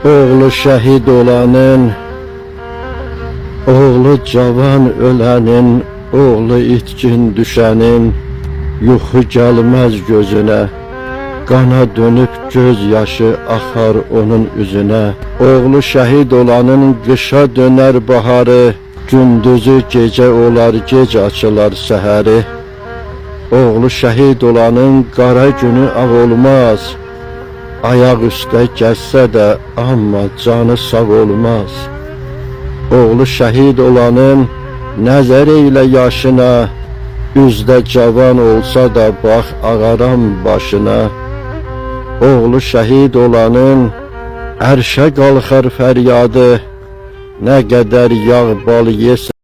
Oğlu şehit olanın, oğlu cavan ölenin, oğlu itkin düşenin, yuxu gelmez gözüne. Qana dönüp göz yaşı axar onun üzüne. Oğlu şehit olanın qışa döner baharı, gündüzü gece olar, gec açılar səhəri. Oğlu şehit olanın qara günü ağ olmaz, ayaq üstə gəzsə də amma canı sağ olmaz. Oğlu şehit olanın nəzər eylə yaşına, üzdə cavan olsa da bax ağaram başına. Oğlu şehit olanın ərşə qalxar fəryadı, nə qədər yağ bal yesə